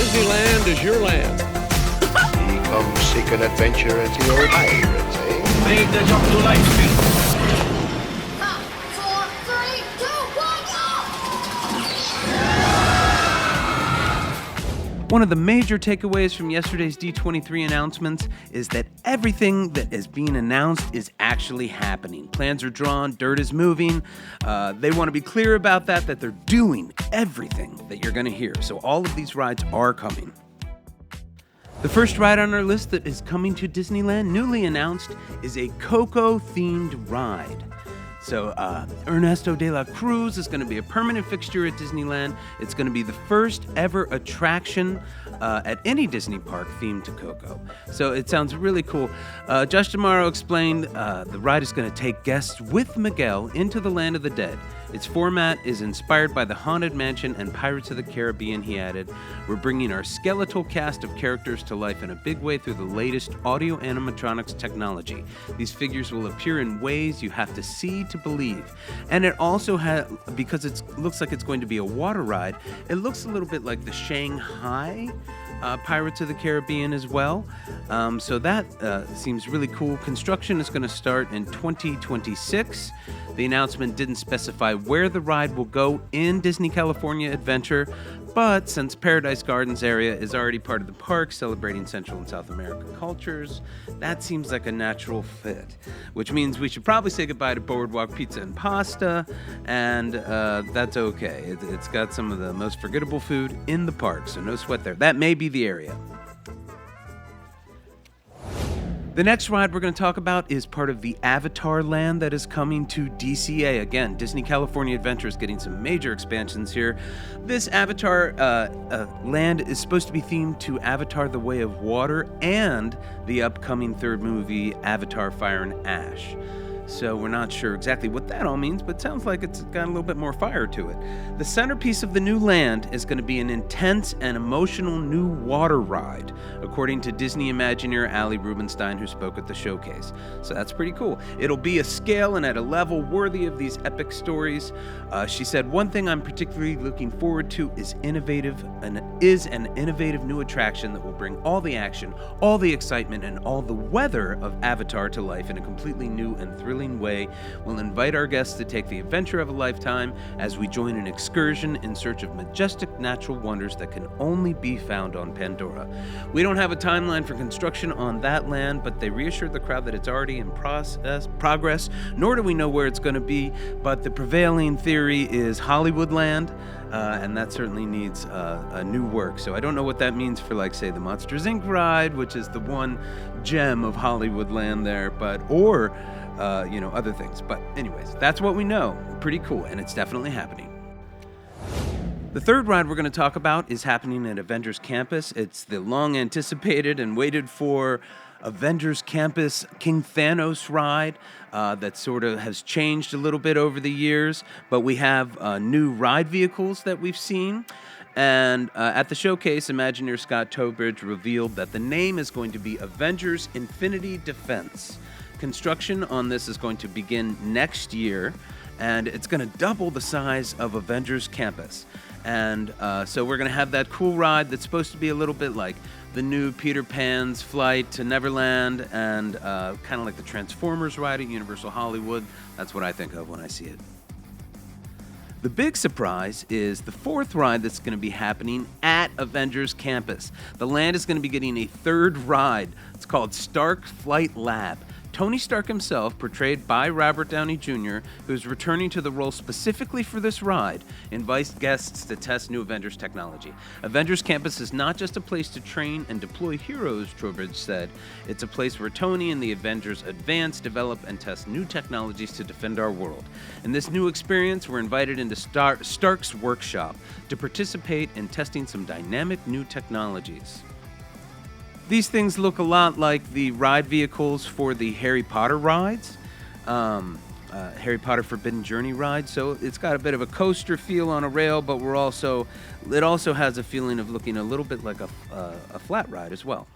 Disneyland is your land. Come seek an adventure at the old pirates, eh? Make the jump to light speed. 5, 4, 3, 2, 1, go! One of the major takeaways from yesterday's D23 announcements is that everything that is being announced is actually happening. Plans are drawn, dirt is moving. They want to be clear about that they're doing everything that you're going to hear. So all of these rides are coming. The first ride on our list that is coming to Disneyland, newly announced, is a Coco-themed ride. So Ernesto de la Cruz is going to be a permanent fixture at Disneyland. It's going to be the first ever attraction at any Disney park themed to Coco. So it sounds really cool. Josh D'Amaro explained the ride is going to take guests with Miguel into the land of the dead. Its format is inspired by the Haunted Mansion and Pirates of the Caribbean, he added. We're bringing our skeletal cast of characters to life in a big way through the latest audio animatronics technology. These figures will appear in ways you have to see to believe. And it also has, because it looks like it's going to be a water ride, it looks a little bit like the Shanghai Pirates of the Caribbean as well. So that seems really cool. Construction is going to start in 2026. The announcement didn't specify where the ride will go in Disney California Adventure, but since Paradise Gardens area is already part of the park celebrating Central and South American cultures, that seems like a natural fit, which means we should probably say goodbye to Boardwalk Pizza and Pasta, and that's okay. It's got some of the most forgettable food in the park, so no sweat there. That may be the area. The next ride we're going to talk about is part of the Avatar land that is coming to DCA. Again, Disney California Adventure is getting some major expansions here. This Avatar land is supposed to be themed to Avatar: The Way of Water and the upcoming third movie, Avatar: Fire and Ash. So we're not sure exactly what that all means, but it sounds like it's got a little bit more fire to it. The centerpiece of the new land is going to be an intense and emotional new water ride, according to Disney Imagineer Ali Rubenstein, who spoke at the showcase. So that's pretty cool. It'll be a scale and at a level worthy of these epic stories. She said, one thing I'm particularly looking forward to is an innovative new attraction that will bring all the action, all the excitement, and all the weather of Avatar to life in a completely new and thrilling way. We'll invite our guests to take the adventure of a lifetime as we join an excursion in search of majestic natural wonders that can only be found on Pandora. We don't have a timeline for construction on that land, but they reassured the crowd that it's already in progress, nor do we know where it's going to be, but the prevailing theory is Hollywood land, and that certainly needs a new work. So I don't know what that means for, like, say, the Monsters, Inc. ride, which is the one gem of Hollywood land there, or other things. But anyways, that's what we know. Pretty cool, and it's definitely happening. The third ride we're going to talk about is happening at Avengers Campus. It's the long-anticipated and waited for Avengers Campus King Thanos ride that sort of has changed a little bit over the years, but we have new ride vehicles that we've seen. And at the showcase, Imagineer Scott Tobridge revealed that the name is going to be Avengers Infinity Defense. Construction on this is going to begin next year, and it's going to double the size of Avengers Campus. And so we're going to have that cool ride that's supposed to be a little bit like the new Peter Pan's Flight to Neverland and kind of like the Transformers ride at Universal Hollywood. That's what I think of when I see it. The big surprise is the fourth ride that's going to be happening at Avengers Campus. The land is going to be getting a third ride. It's called Stark Flight Lab. Tony Stark himself, portrayed by Robert Downey Jr., who's returning to the role specifically for this ride, invites guests to test new Avengers technology. Avengers Campus is not just a place to train and deploy heroes, Trowbridge said. It's a place where Tony and the Avengers advance, develop, and test new technologies to defend our world. In this new experience, we're invited into Stark's workshop to participate in testing some dynamic new technologies. These things look a lot like the ride vehicles for the Harry Potter rides, Harry Potter Forbidden Journey ride. So it's got a bit of a coaster feel on a rail, but it also has a feeling of looking a little bit like a flat ride as well.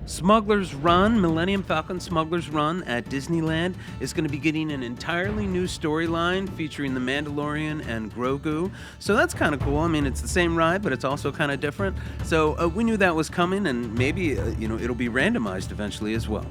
Smuggler's Run, Millennium Falcon Smuggler's Run at Disneyland is going to be getting an entirely new storyline featuring the Mandalorian and Grogu. So that's kind of cool. I mean, it's the same ride, but it's also kind of different. So we knew that was coming, and maybe, it'll be randomized eventually as well.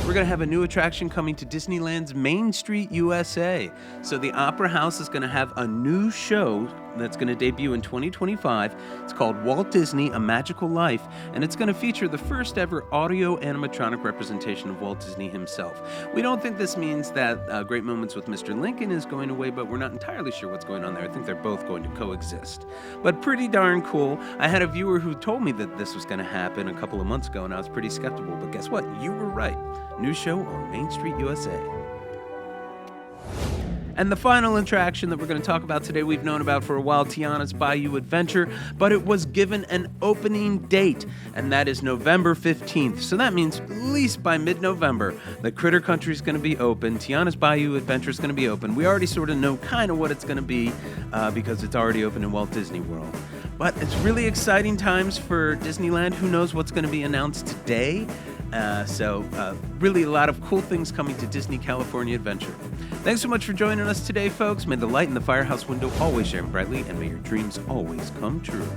We're going to have a new attraction coming to Disneyland's Main Street, USA. So the Opera House is going to have a new show that's going to debut in 2025. It's called Walt Disney, A Magical Life, and it's going to feature the first ever audio animatronic representation of Walt Disney himself. We don't think this means that Great Moments with Mr. Lincoln is going away, but we're not entirely sure what's going on there. I think they're both going to coexist. But pretty darn cool. I had a viewer who told me that this was going to happen a couple of months ago, and I was pretty skeptical, but guess what? You were right. New show on Main Street, USA. And the final attraction that we're going to talk about today, we've known about for a while, Tiana's Bayou Adventure, but it was given an opening date, and that is November 15th. So that means at least by mid-November, the Critter Country is going to be open. Tiana's Bayou Adventure is going to be open. We already sort of know kind of what it's going to be because it's already open in Walt Disney World. But it's really exciting times for Disneyland. Who knows what's going to be announced today? So really a lot of cool things coming to Disney California Adventure. Thanks so much for joining us today, folks. May the light in the firehouse window always shine brightly, and may your dreams always come true.